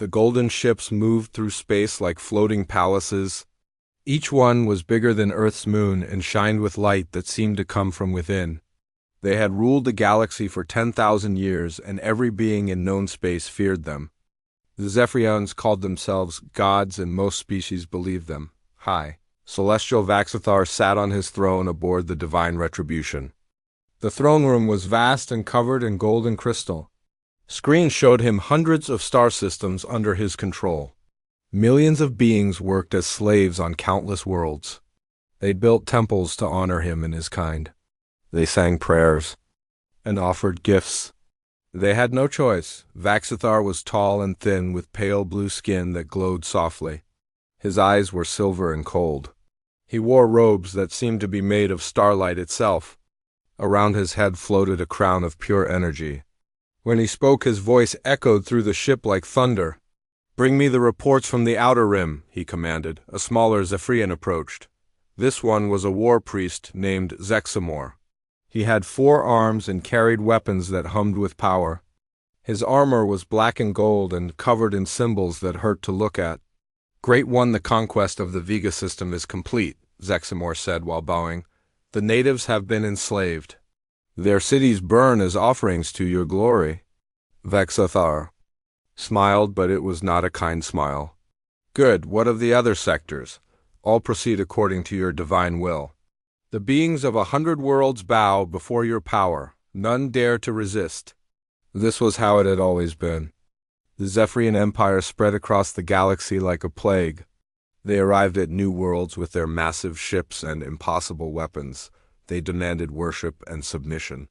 The golden ships moved through space like floating palaces. Each one was bigger than Earth's moon and shined with light that seemed to come from within. They had ruled the galaxy for 10,000 years, and every being in known space feared them. The Zephyrians called themselves gods, and most species believed them. HFY Celestial Vaxathar sat on his throne aboard the divine retribution. The throne room was vast and covered in golden crystal. Screens showed him hundreds of star systems under his control. Millions of beings worked as slaves on countless worlds. They built temples to honor him and his kind. They sang prayers and offered gifts. They had no choice. Vaxathar was tall and thin with pale blue skin that glowed softly. His eyes were silver and cold. He wore robes that seemed to be made of starlight itself. Around his head floated a crown of pure energy. When he spoke, his voice echoed through the ship like thunder. "Bring me the reports from the outer rim," he commanded. A smaller Zephyrian approached. This one was a war priest named Zexamor. He had 4 arms and carried weapons that hummed with power. His armor was black and gold and covered in symbols that hurt to look at. "Great One, the conquest of the Vega system is complete," Zexamor said while bowing. "The natives have been enslaved. Their cities burn as offerings to your glory." Vaxathar smiled, but it was not a kind smile. "Good. What of the other sectors? All proceed according to your divine will. The beings of 100 worlds bow before your power. None dare to resist." This was how it had always been. The Zephyrian Empire spread across the galaxy like a plague. They arrived at new worlds with their massive ships and impossible weapons. They demanded worship and submission.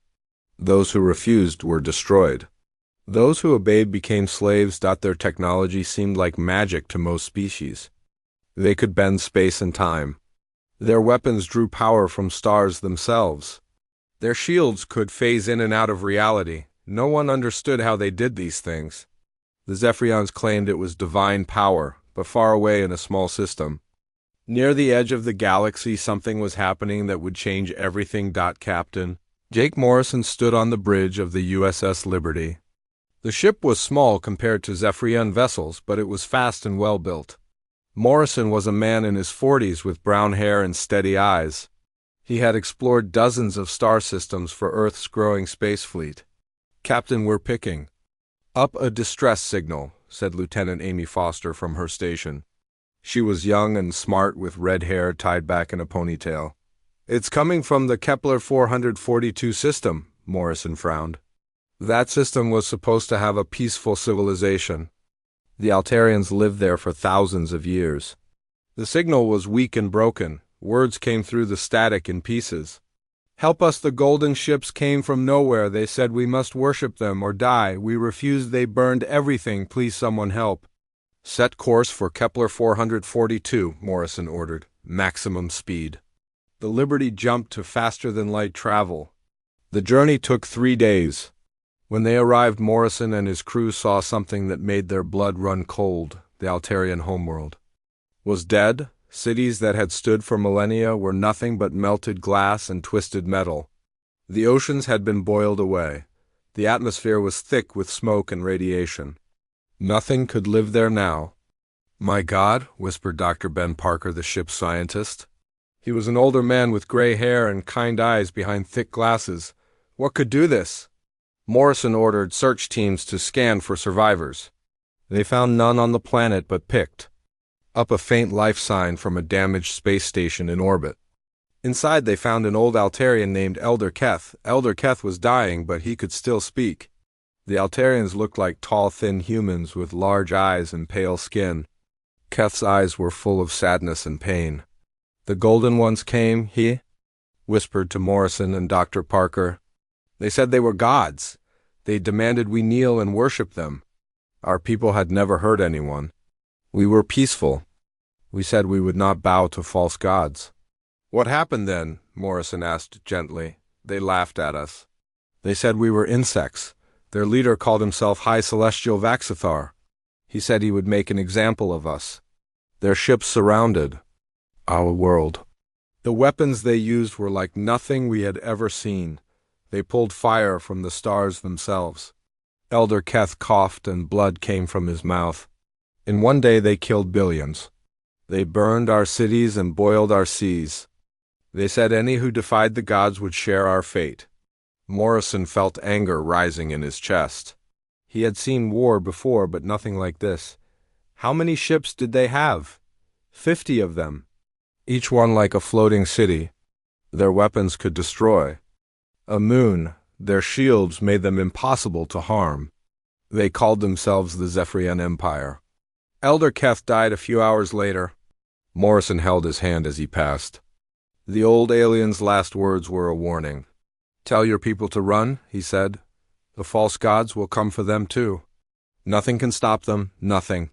Those who refused were destroyed. Those who obeyed became slaves. Their technology seemed like magic to most species. They could bend space and time. Their weapons drew power from stars themselves. Their shields could phase in and out of reality. No one understood how they did these things. The Zephyrians claimed it was divine power, but far away in a small system. Near the edge of the galaxy, something was happening that would change everything. Captain Jake Morrison stood on the bridge of the USS Liberty. The ship was small compared to Zephyrian vessels, but it was fast and well built. Morrison was a man in his 40s with brown hair and steady eyes. He had explored dozens of star systems for Earth's growing space fleet. "Captain, we're picking up a distress signal," said Lieutenant Amy Foster from her station. She was young and smart with red hair tied back in a ponytail. "It's coming from the Kepler 442 system," Morrison frowned. That system was supposed to have a peaceful civilization. The Altarians lived there for thousands of years. The signal was weak and broken. Words came through the static in pieces. "Help us, the golden ships came from nowhere. They said we must worship them or die. We refused. They burned everything. Please someone help." "Set course for Kepler 442, Morrison ordered. "Maximum speed." The Liberty jumped to faster-than-light travel. The journey took 3 days. When they arrived, Morrison and his crew saw something that made their blood run cold. The Altarian homeworld was dead. Cities that had stood for millennia were nothing but melted glass and twisted metal. The oceans had been boiled away. The atmosphere was thick with smoke and radiation. Nothing could live there now. "My God," whispered Dr. Ben Parker, the ship's scientist. He was an older man with gray hair and kind eyes behind thick glasses. "What could do this?" Morrison ordered search teams to scan for survivors. They found none on the planet but picked up a faint life sign from a damaged space station in orbit. Inside they found an old Altarian named Elder Keth. Elder Keth was dying, but he could still speak. The Altarians looked like tall, thin humans with large eyes and pale skin. Keth's eyes were full of sadness and pain. "The Golden Ones came," he whispered to Morrison and Dr. Parker. "They said they were gods. They demanded we kneel and worship them. Our people had never hurt anyone. We were peaceful. We said we would not bow to false gods." "What happened then?" Morrison asked gently. "They laughed at us. They said we were insects. Their leader called himself High Celestial Vaxathar. He said he would make an example of us. Their ships surrounded our world. The weapons they used were like nothing we had ever seen. They pulled fire from the stars themselves." Elder Keth coughed and blood came from his mouth. In one day they killed billions. They burned our cities and boiled our seas. They said any who defied the gods would share our fate. Morrison felt anger rising in his chest. He had seen war before, but nothing like this. How many ships did they have? 50 of them. Each one like a floating city. Their weapons could destroy. A moon, their shields made them impossible to harm. They called themselves the Zephyrian Empire. Elder Keth died a few hours later. Morrison held his hand as he passed. The old alien's last words were a warning. "Tell your people to run," he said. "The false gods will come for them too. Nothing can stop them, nothing."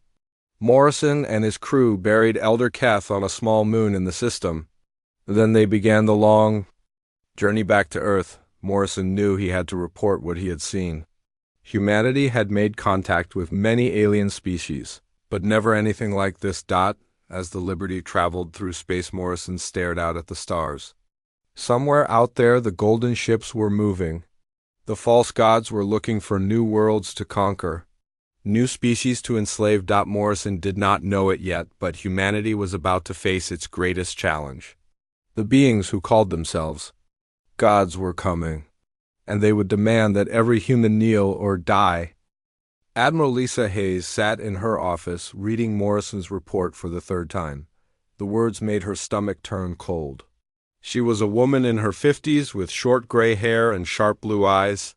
Morrison and his crew buried Elder Keth on a small moon in the system. Then they began the long journey back to Earth. Morrison knew he had to report what he had seen. Humanity had made contact with many alien species, but never anything like this. As the Liberty traveled through space, Morrison stared out at the stars. Somewhere out there the golden ships were moving. The false gods were looking for new worlds to conquer, new species to enslave. Morrison did not know it yet, but humanity was about to face its greatest challenge. The beings who called themselves gods were coming, and they would demand that every human kneel or die. Admiral Lisa Hayes sat in her office reading Morrison's report for the third time. The words made her stomach turn cold. She was a woman in her 50s with short gray hair and sharp blue eyes.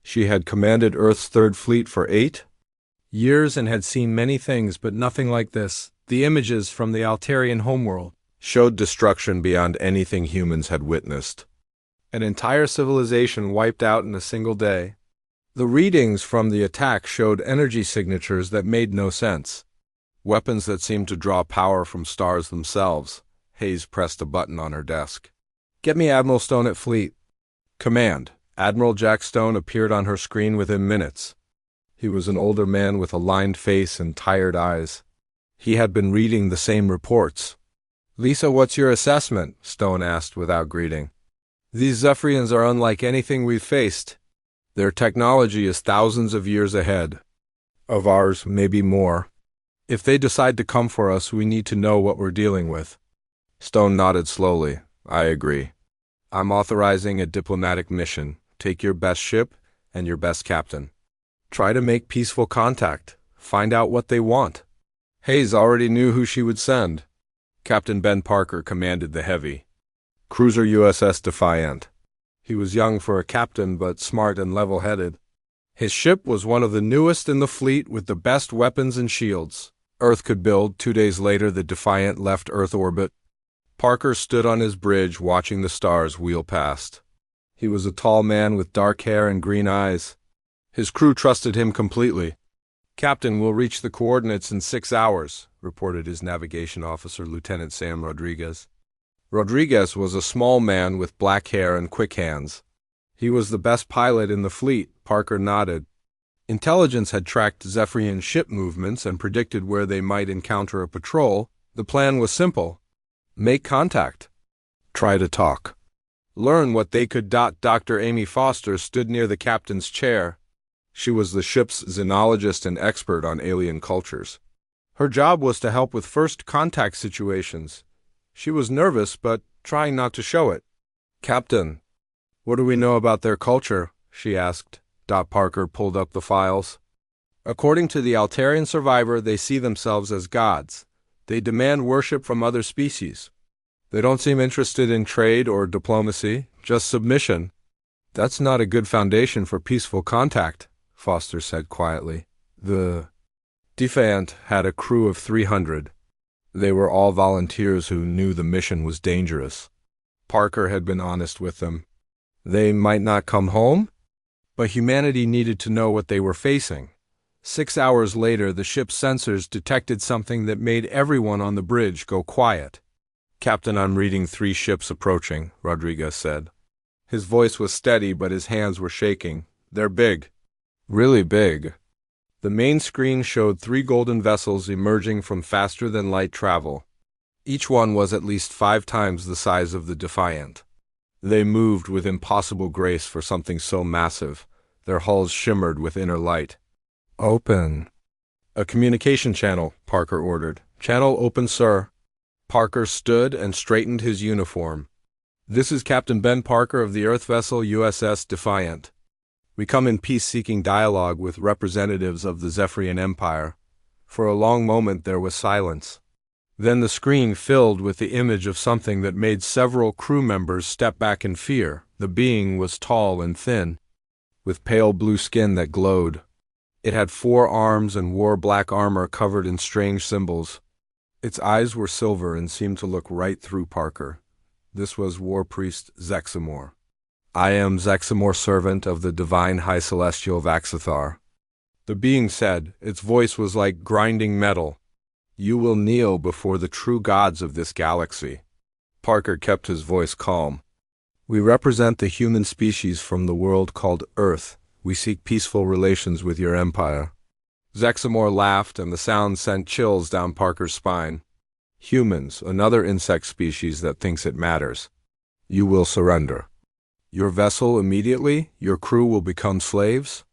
She had commanded Earth's Third Fleet for 8 years and had seen many things, but nothing like this. The images from the Altarian homeworld showed destruction beyond anything humans had witnessed. An entire civilization wiped out in a single day. The readings from the attack showed energy signatures that made no sense. Weapons that seemed to draw power from stars themselves. Hayes pressed a button on her desk. "Get me Admiral Stone at Fleet Command." Admiral Jack Stone appeared on her screen within minutes. He was an older man with a lined face and tired eyes. He had been reading the same reports. "Lisa, what's your assessment?" Stone asked without greeting. "These Zephyrians are unlike anything we've faced. Their technology is thousands of years ahead of ours, maybe more. If they decide to come for us, we need to know what we're dealing with." Stone nodded slowly. "I agree. I'm authorizing a diplomatic mission. Take your best ship and your best captain. Try to make peaceful contact. Find out what they want." Hayes already knew who she would send. Captain Ben Parker commanded the heavy cruiser USS Defiant. He was young for a captain, but smart and level-headed. His ship was one of the newest in the fleet with the best weapons and shields Earth could build. 2 days later, the Defiant left Earth orbit. Parker stood on his bridge watching the stars wheel past. He was a tall man with dark hair and green eyes. His crew trusted him completely. "Captain, we'll reach the coordinates in 6 hours, reported his navigation officer, Lieutenant Sam Rodriguez. Rodriguez was a small man with black hair and quick hands. He was the best pilot in the fleet. Parker nodded. Intelligence had tracked Zephyrian ship movements and predicted where they might encounter a patrol. The plan was simple. Make contact. Try to talk. Learn what they could. Dr. Amy Foster stood near the captain's chair. She was the ship's xenologist and expert on alien cultures. Her job was to help with first contact situations. She was nervous, but trying not to show it. "Captain, what do we know about their culture?" she asked. Parker pulled up the files. "According to the Altarian survivor, they see themselves as gods. They demand worship from other species. They don't seem interested in trade or diplomacy, just submission." "That's not a good foundation for peaceful contact," Foster said quietly. The Defiant had a crew of 300. They were all volunteers who knew the mission was dangerous. Parker had been honest with them. They might not come home, but humanity needed to know what they were facing. 6 hours later, the ship's sensors detected something that made everyone on the bridge go quiet. "Captain, I'm reading 3 ships approaching," Rodriguez said. His voice was steady, but his hands were shaking. "They're big. Really big." The main screen showed 3 golden vessels emerging from faster-than-light travel. Each one was at least 5 times the size of the Defiant. They moved with impossible grace for something so massive. Their hulls shimmered with inner light. "Open," A communication channel, Parker ordered. Channel open, sir. Parker stood and straightened his uniform. This is Captain Ben Parker of the Earth vessel USS Defiant. We come in peace-seeking dialogue with representatives of the Zephyrian Empire. For a long moment there was silence. Then the screen filled with the image of something that made several crew members step back in fear. The being was tall and thin, with pale blue skin that glowed. It had 4 arms and wore black armor covered in strange symbols. Its eyes were silver and seemed to look right through Parker. This was War Priest Zexamore. I am Zexamore, servant of the divine High Celestial Vaxithar. The being said, its voice was like grinding metal. You will kneel before the true gods of this galaxy. Parker kept his voice calm. We represent the human species from the world called Earth. We seek peaceful relations with your empire. Zexamore laughed, and the sound sent chills down Parker's spine. Humans, another insect species that thinks it matters. You will surrender. Your vessel immediately, your crew will become slaves.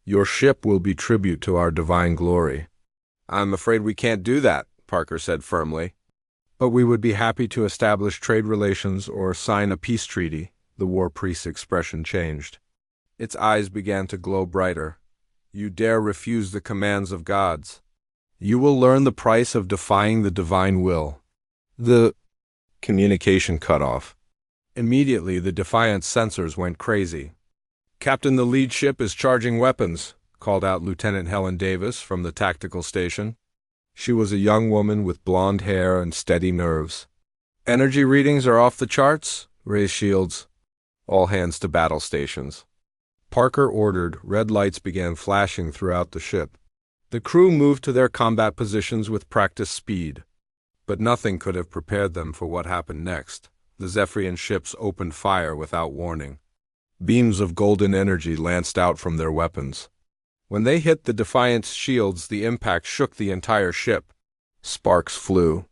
Your ship will be tribute to our divine glory. I'm afraid we can't do that, Parker said firmly. But we would be happy to establish trade relations or sign a peace treaty. The war priest's expression changed. Its eyes began to glow brighter. You dare refuse the commands of gods. You will learn the price of defying the divine will. The communication cut off. Immediately, the Defiant's sensors went crazy. Captain, the lead ship is charging weapons, called out Lieutenant Helen Davis from the tactical station. She was a young woman with blonde hair and steady nerves. Energy readings are off the charts. Raise shields. All hands to battle stations. Parker ordered. Red lights began flashing throughout the ship. The crew moved to their combat positions with practiced speed. But nothing could have prepared them for what happened next. The Zephyrian ships opened fire without warning. Beams of golden energy lanced out from their weapons. When they hit the Defiant's shields, the impact shook the entire ship. Sparks flew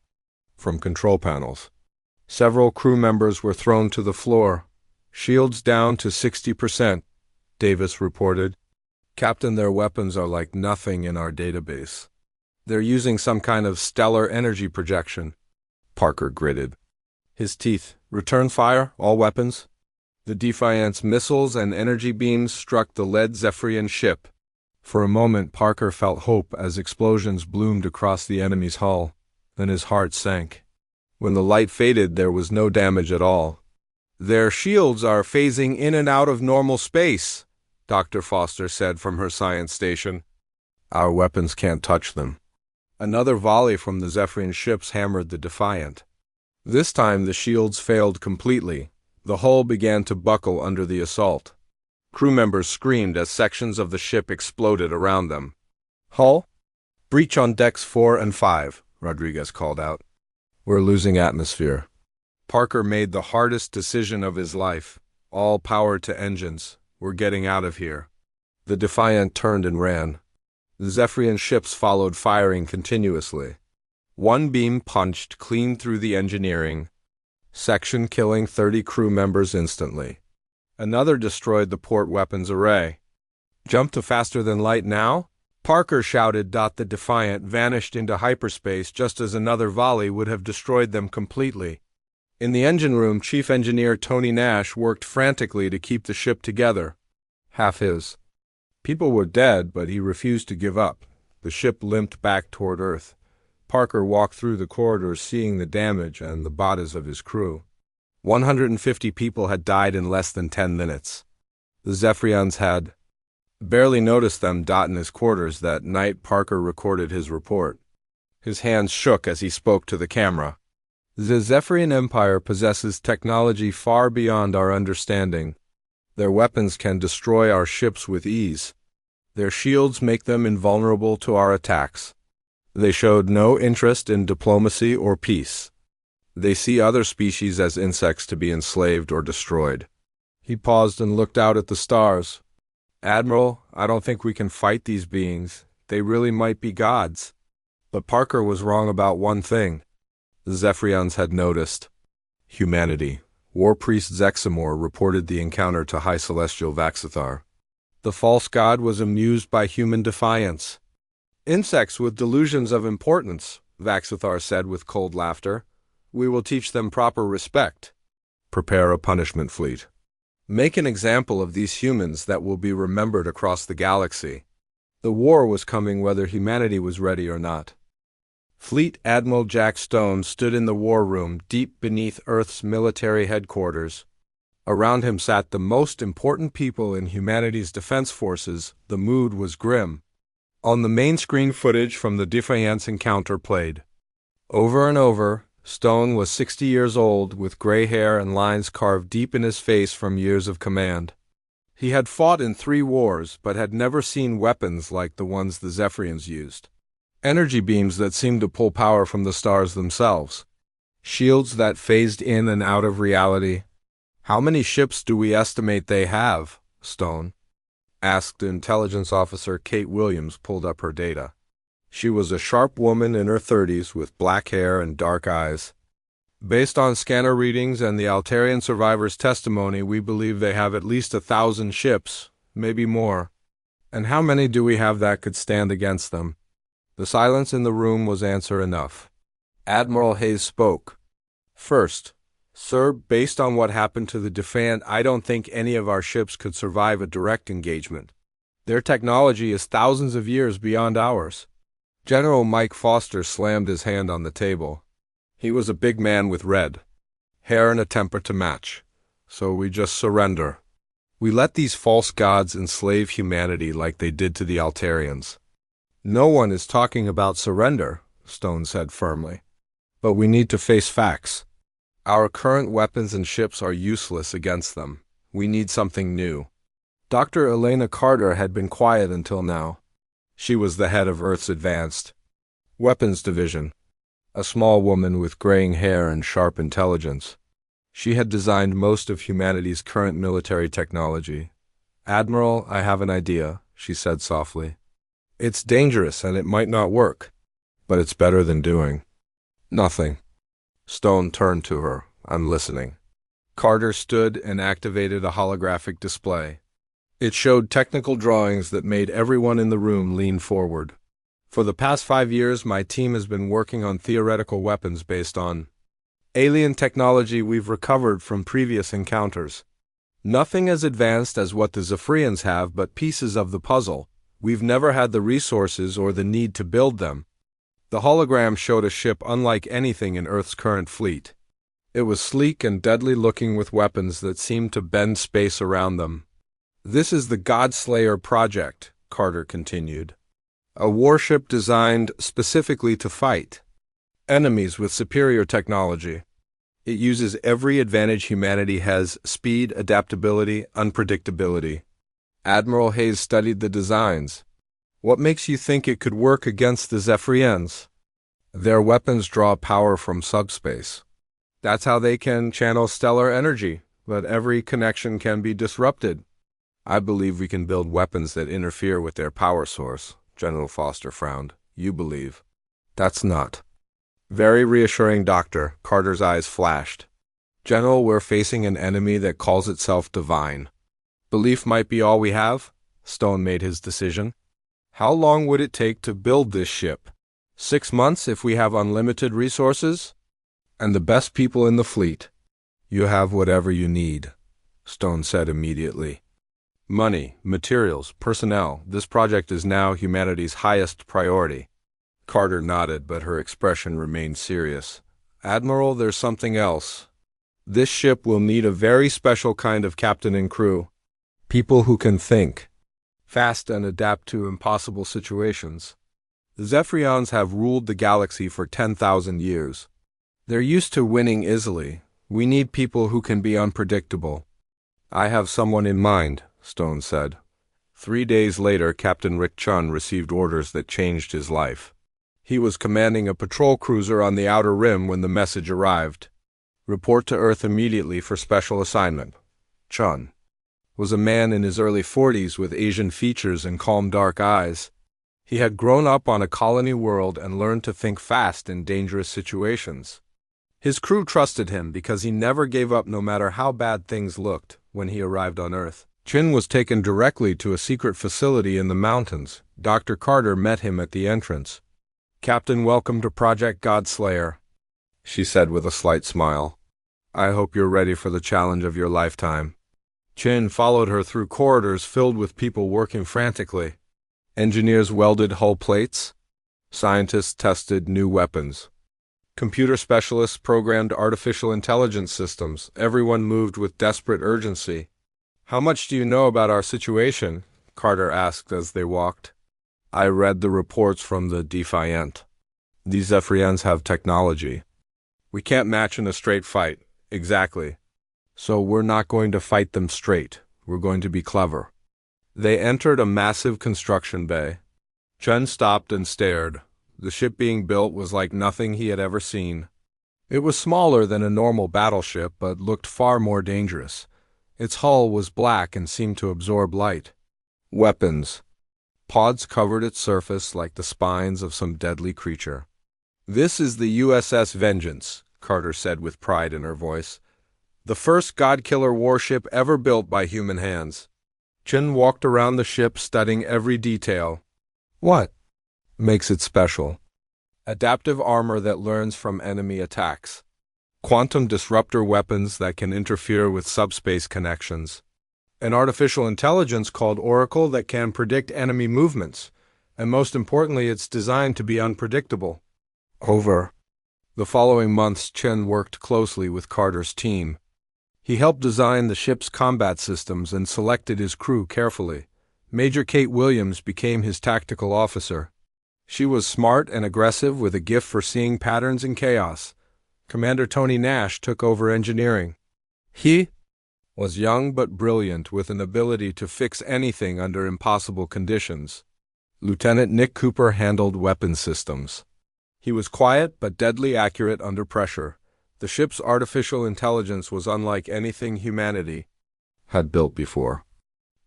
from control panels. Several crew members were thrown to the floor. Shields down to 60%, Davis reported. Captain, their weapons are like nothing in our database. They're using some kind of stellar energy projection. Parker gritted. His teeth. Return fire, all weapons. The Defiant's missiles and energy beams struck the lead Zephyrian ship. For a moment, Parker felt hope as explosions bloomed across the enemy's hull. Then his heart sank. When the light faded, there was no damage at all. Their shields are phasing in and out of normal space, Dr. Foster said from her science station. Our weapons can't touch them. Another volley from the Zephyrian ships hammered the Defiant. This time the shields failed completely. The hull began to buckle under the assault. Crew members screamed as sections of the ship exploded around them. Hull? Breach on decks 4 and 5, Rodriguez called out. We're losing atmosphere. Parker made the hardest decision of his life. All power to engines. We're getting out of here. The Defiant turned and ran. The Zephyrian ships followed, firing continuously. One beam punched clean through the engineering section, killing 30 crew members instantly. Another destroyed the port weapons array. Jump to faster than light now? Parker shouted. The Defiant vanished into hyperspace just as another volley would have destroyed them completely. In the engine room, Chief Engineer Tony Nash worked frantically to keep the ship together. Half his people were dead, but he refused to give up. The ship limped back toward Earth. Parker walked through the corridors, seeing the damage and the bodies of his crew. 150 people had died in less than 10 minutes. The Zephyrians had barely noticed them. In his quarters that night, Parker recorded his report. His hands shook as he spoke to the camera. The Zephyrian Empire possesses technology far beyond our understanding. Their weapons can destroy our ships with ease. Their shields make them invulnerable to our attacks. They showed no interest in diplomacy or peace. They see other species as insects to be enslaved or destroyed. He paused and looked out at the stars. Admiral, I don't think we can fight these beings. They really might be gods. But Parker was wrong about one thing. The Zephyrians had noticed. Humanity. War Priest Zexamore reported the encounter to High Celestial Vaxithar. The false god was amused by human defiance. Insects with delusions of importance, Vaxithar said with cold laughter. We will teach them proper respect. Prepare a punishment fleet. Make an example of these humans that will be remembered across the galaxy. The war was coming whether humanity was ready or not. Fleet Admiral Jack Stone stood in the war room deep beneath Earth's military headquarters. Around him sat the most important people in humanity's defense forces. The mood was grim. On the main screen, footage from the Defiance encounter played. Over and over, Stone was 60 years old, with gray hair and lines carved deep in his face from years of command. He had fought in 3 wars, but had never seen weapons like the ones the Zephyrians used. Energy beams that seemed to pull power from the stars themselves. Shields that phased in and out of reality. How many ships do we estimate they have, Stone? Asked Intelligence Officer Kate Williams. Pulled up her data. She was a sharp woman in her 30s with black hair and dark eyes. Based on scanner readings and the Altarian survivors' testimony, we believe they have at least 1,000 ships, maybe more. And how many do we have that could stand against them? The silence in the room was answer enough. Admiral Hayes spoke. First, sir, based on what happened to the Defiant, I don't think any of our ships could survive a direct engagement. Their technology is thousands of years beyond ours. General Mike Foster slammed his hand on the table. He was a big man with red hair and a temper to match. So we just surrender. We let these false gods enslave humanity like they did to the Altarians. No one is talking about surrender, Stone said firmly. But we need to face facts. Our current weapons and ships are useless against them. We need something new. Dr. Elena Carter had been quiet until now. She was the head of Earth's Advanced Weapons Division, a small woman with graying hair and sharp intelligence. She had designed most of humanity's current military technology. Admiral, I have an idea, she said softly. It's dangerous and it might not work, but it's better than doing nothing. Stone turned to her. I'm listening. Carter stood and activated a holographic display. It showed technical drawings that made everyone in the room lean forward. For the past 5 years, my team has been working on theoretical weapons based on alien technology we've recovered from previous encounters. Nothing as advanced as what the Zephyrians have, but pieces of the puzzle. We've never had the resources or the need to build them. The hologram showed a ship unlike anything in Earth's current fleet. It was sleek and deadly looking with weapons that seemed to bend space around them. This is the Godslayer project, Carter continued. A warship designed specifically to fight enemies with superior technology. It uses every advantage humanity has: speed, adaptability, unpredictability. Admiral Hayes studied the designs. What makes you think it could work against the Zephyrians? Their weapons draw power from subspace. That's how they can channel stellar energy, but every connection can be disrupted. I believe we can build weapons that interfere with their power source. General Foster frowned. You believe? That's not very reassuring, Doctor. Carter's eyes flashed. General, we're facing an enemy that calls itself divine. Belief might be all we have. Stone made his decision. How long would it take to build this ship? 6 months if we have unlimited resources? And the best people in the fleet. You have whatever you need, Stone said immediately. Money, materials, personnel. This project is now humanity's highest priority. Carter nodded, but her expression remained serious. Admiral, there's something else. This ship will need a very special kind of captain and crew. People who can think fast and adapt to impossible situations. The Zephyrians have ruled the galaxy for 10,000 years. They're used to winning easily. We need people who can be unpredictable. I have someone in mind, Stone said. 3 days later, Captain Rick Chun received orders that changed his life. He was commanding a patrol cruiser on the Outer Rim when the message arrived. Report to Earth immediately for special assignment. Chun was a man in his early 40s with Asian features and calm dark eyes. He had grown up on a colony world and learned to think fast in dangerous situations. His crew trusted him because he never gave up no matter how bad things looked when he arrived on Earth. Chin was taken directly to a secret facility in the mountains. Dr. Carter met him at the entrance. "Captain, welcome to Project Godslayer," she said with a slight smile. "I hope you're ready for the challenge of your lifetime." Chin followed her through corridors filled with people working frantically. Engineers welded hull plates. Scientists tested new weapons. Computer specialists programmed artificial intelligence systems. Everyone moved with desperate urgency. "How much do you know about our situation?" Carter asked as they walked. "I read the reports from the Defiant. These Zephyrians have technology. We can't match in a straight fight." "Exactly. So we're not going to fight them straight. We're going to be clever." They entered a massive construction bay. Chen stopped and stared. The ship being built was like nothing he had ever seen. It was smaller than a normal battleship, but looked far more dangerous. Its hull was black and seemed to absorb light. Weapons. Pods covered its surface like the spines of some deadly creature. "This is the USS Vengeance," Carter said with pride in her voice. "The first God-killer warship ever built by human hands." Chen walked around the ship studying every detail. "What makes it special?" "Adaptive armor that learns from enemy attacks. Quantum disruptor weapons that can interfere with subspace connections. An artificial intelligence called Oracle that can predict enemy movements. And most importantly, it's designed to be unpredictable." Over the following months, Chen worked closely with Carter's team. He helped design the ship's combat systems and selected his crew carefully. Major Kate Williams became his tactical officer. She was smart and aggressive with a gift for seeing patterns in chaos. Commander Tony Nash took over engineering. He was young but brilliant with an ability to fix anything under impossible conditions. Lieutenant Nick Cooper handled weapons systems. He was quiet but deadly accurate under pressure. The ship's artificial intelligence was unlike anything humanity had built before.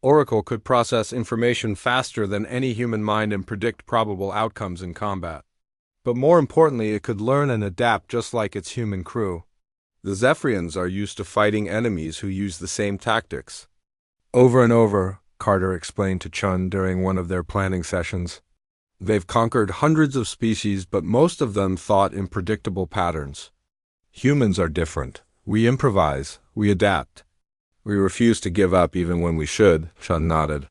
Oracle could process information faster than any human mind and predict probable outcomes in combat. But more importantly, it could learn and adapt just like its human crew. The Zephyrians are used to fighting enemies who use the same tactics. Over and over, Carter explained to Chun during one of their planning sessions. They've conquered hundreds of species, but most of them thought in predictable patterns. Humans are different. We improvise. We adapt. We refuse to give up even when we should, Chun nodded.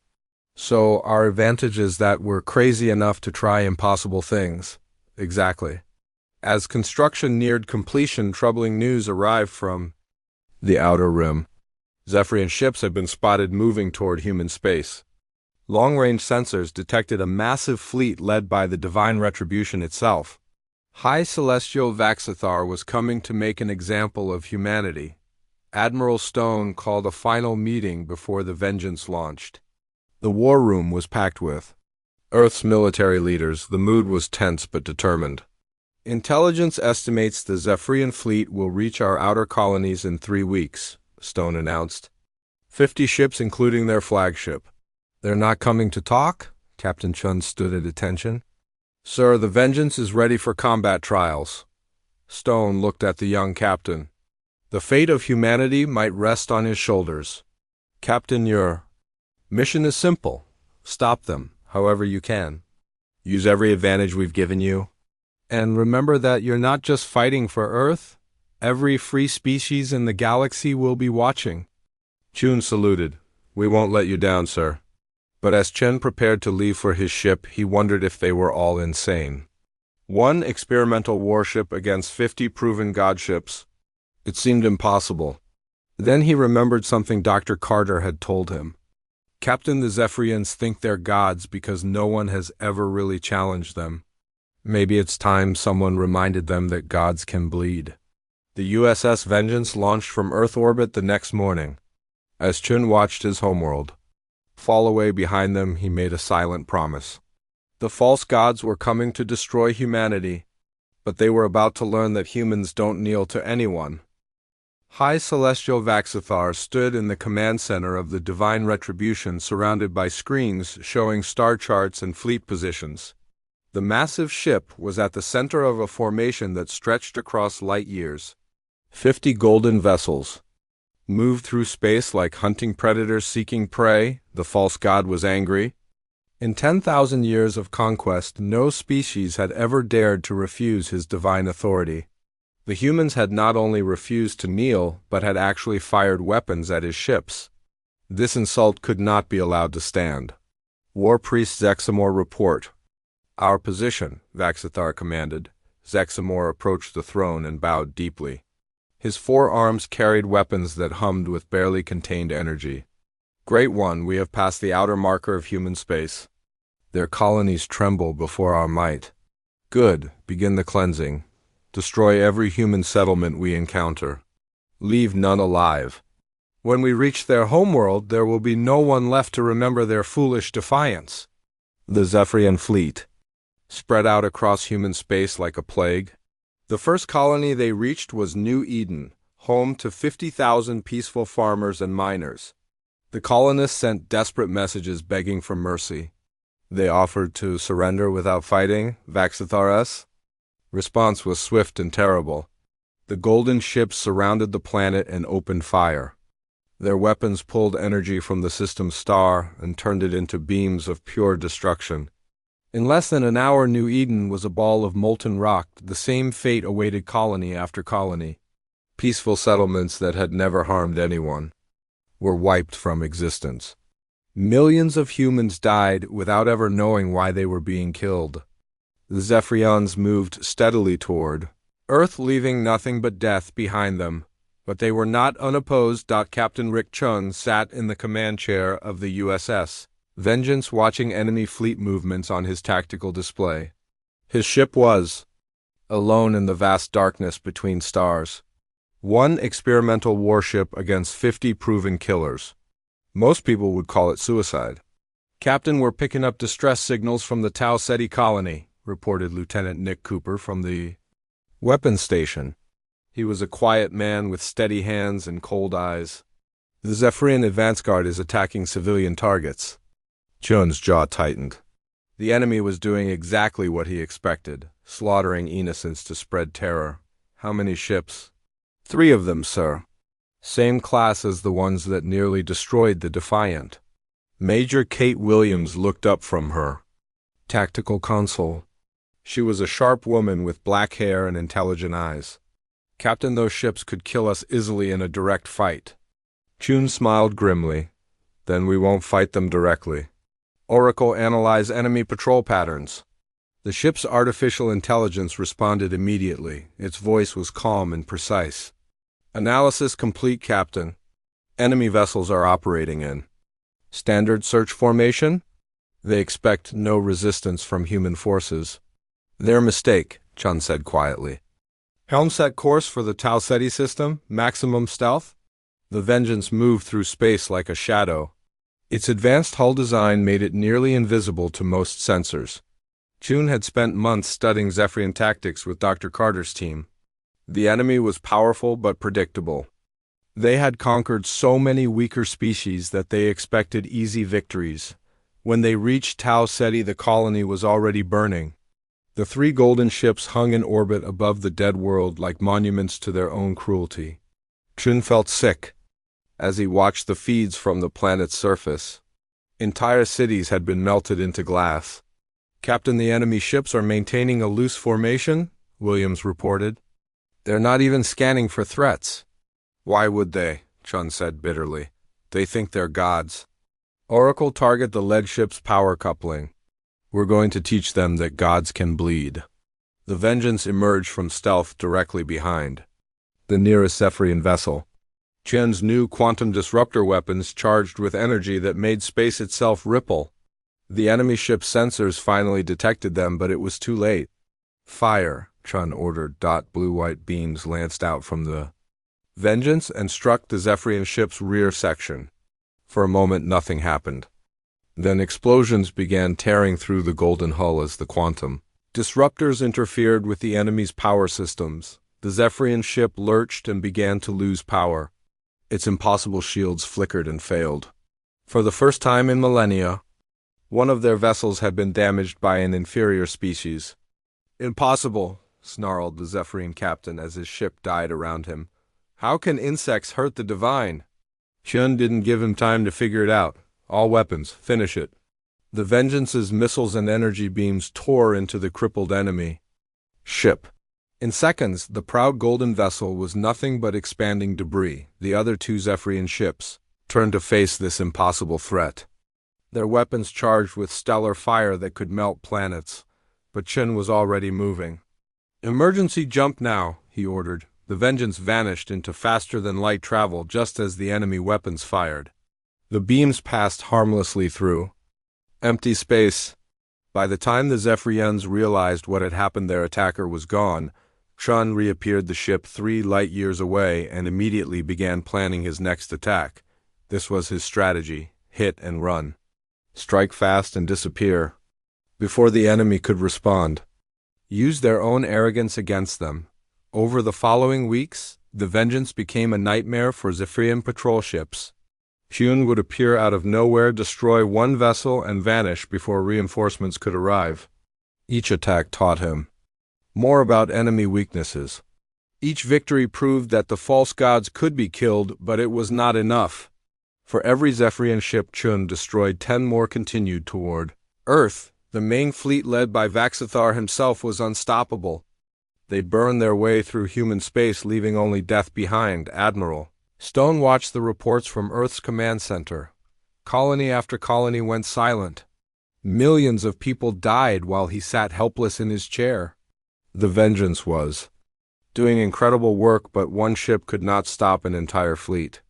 So our advantage is that we're crazy enough to try impossible things. Exactly. As construction neared completion, troubling news arrived from the Outer Rim. Zephyrian ships had been spotted moving toward human space. Long-range sensors detected a massive fleet led by the Divine Retribution itself. High Celestial Vaxithar was coming to make an example of humanity. Admiral Stone called a final meeting before the Vengeance launched. The war room was packed with Earth's military leaders. The mood was tense but determined. "Intelligence estimates the Zephyrian fleet will reach our outer colonies in 3 weeks, Stone announced. 50 ships including their flagship. "They're not coming to talk?" Captain Chun stood at attention. "Sir, the Vengeance is ready for combat trials." Stone looked at the young captain. "The fate of humanity might rest on his shoulders. Captain, your mission is simple. Stop them, however you can. Use every advantage we've given you. And remember that you're not just fighting for Earth. Every free species in the galaxy will be watching." Chun saluted. "We won't let you down, sir." But as Chen prepared to leave for his ship, he wondered if they were all insane. One experimental warship against 50 proven godships. It seemed impossible. Then he remembered something Dr. Carter had told him. "Captain, the Zephyrians think they're gods because no one has ever really challenged them. Maybe it's time someone reminded them that gods can bleed." The USS Vengeance launched from Earth orbit the next morning. As Chun watched his homeworld fall away behind them, he made a silent promise. The false gods were coming to destroy humanity, but they were about to learn that humans don't kneel to anyone. High Celestial Vaxithar stood in the command center of the Divine Retribution, surrounded by screens showing star charts and fleet positions. The massive ship was at the center of a formation that stretched across light years. 50 golden vessels, moved through space like hunting predators seeking prey. The false god was angry. In 10,000 years of conquest, no species had ever dared to refuse his divine authority. The humans had not only refused to kneel, but had actually fired weapons at his ships. This insult could not be allowed to stand. War Priest Zexamor report. Our position, Vaxithar commanded. Zexamor approached the throne and bowed deeply. His 4 arms carried weapons that hummed with barely contained energy. Great One, we have passed the outer marker of human space. Their colonies tremble before our might. Good, begin the cleansing. Destroy every human settlement we encounter. Leave none alive. When we reach their homeworld, there will be no one left to remember their foolish defiance. The Zephyrian fleet spread out across human space like a plague. The first colony they reached was New Eden, home to 50,000 peaceful farmers and miners. The colonists sent desperate messages begging for mercy. They offered to surrender without fighting, Vaxithar. Response was swift and terrible. The golden ships surrounded the planet and opened fire. Their weapons pulled energy from the system's star and turned it into beams of pure destruction. In less than an hour, New Eden was a ball of molten rock. The same fate awaited colony after colony. Peaceful settlements that had never harmed anyone were wiped from existence. Millions of humans died without ever knowing why they were being killed. The Zephyrians moved steadily toward Earth, leaving nothing but death behind them. But they were not unopposed. Captain Rick Chun sat in the command chair of the USS Vengeance, watching enemy fleet movements on his tactical display. His ship was alone in the vast darkness between stars. One experimental warship against 50 proven killers. Most people would call it suicide. Captain, we're picking up distress signals from the Tau Ceti colony, reported Lieutenant Nick Cooper from the weapons station. He was a quiet man with steady hands and cold eyes. The Zephyrian advance guard is attacking civilian targets. Chun's jaw tightened. The enemy was doing exactly what he expected, slaughtering innocents to spread terror. How many ships? 3 of them, sir. Same class as the ones that nearly destroyed the Defiant. Major Kate Williams looked up from her tactical console. She was a sharp woman with black hair and intelligent eyes. Captain, those ships could kill us easily in a direct fight. Chun smiled grimly. Then we won't fight them directly. Oracle, analyze enemy patrol patterns. The ship's artificial intelligence responded immediately. Its voice was calm and precise. Analysis complete, Captain. Enemy vessels are operating in standard search formation. They expect no resistance from human forces. Their mistake, Chun said quietly. Helm set course for the Tau Ceti system, maximum stealth. The Vengeance moved through space like a shadow. Its advanced hull design made it nearly invisible to most sensors. Chun had spent months studying Zephyrian tactics with Dr. Carter's team. The enemy was powerful but predictable. They had conquered so many weaker species that they expected easy victories. When they reached Tau Ceti, the colony was already burning. The 3 golden ships hung in orbit above the dead world like monuments to their own cruelty. Chun felt sick as he watched the feeds from the planet's surface. Entire cities had been melted into glass. Captain, the enemy ships are maintaining a loose formation, Williams reported. They're not even scanning for threats. Why would they? Chun said bitterly. They think they're gods. Oracle, target the lead ship's power coupling. We're going to teach them that gods can bleed. The Vengeance emerged from stealth directly behind the nearest Zephyrian vessel. Chun's new quantum disruptor weapons charged with energy that made space itself ripple. The enemy ship's sensors finally detected them, but it was too late. Fire, Chun ordered. Blue-white beams lanced out from the Vengeance and struck the Zephyrian ship's rear section. For a moment, nothing happened. Then explosions began tearing through the golden hull as the quantum disruptors interfered with the enemy's power systems. The Zephyrian ship lurched and began to lose power. Its impossible shields flickered and failed. For the first time in millennia, one of their vessels had been damaged by an inferior species. Impossible, snarled the Zephyrian captain as his ship died around him. How can insects hurt the divine? Chun didn't give him time to figure it out. All weapons, finish it. The Vengeance's missiles and energy beams tore into the crippled enemy ship. In seconds, the proud golden vessel was nothing but expanding debris. The other two Zephyrian ships turned to face this impossible threat. Their weapons charged with stellar fire that could melt planets, but Chun was already moving. Emergency jump now, he ordered. The Vengeance vanished into faster-than-light travel just as the enemy weapons fired. The beams passed harmlessly through empty space. By the time the Zephyrians realized what had happened, their attacker was gone. Chun reappeared the ship 3 light-years away and immediately began planning his next attack. This was his strategy: hit and run. Strike fast and disappear before the enemy could respond. Use their own arrogance against them. Over the following weeks, the Vengeance became a nightmare for Zephyrian patrol ships. Chun would appear out of nowhere, destroy one vessel, and vanish before reinforcements could arrive. Each attack taught him more about enemy weaknesses. Each victory proved that the false gods could be killed, but it was not enough. For every Zephyrian ship Chun destroyed, 10 more continued toward Earth. The main fleet led by Vaxithar himself was unstoppable. They burned their way through human space, leaving only death behind. Admiral Stone watched the reports from Earth's command center. Colony after colony went silent. Millions of people died while he sat helpless in his chair. The Vengeance was doing incredible work, but one ship could not stop an entire fleet.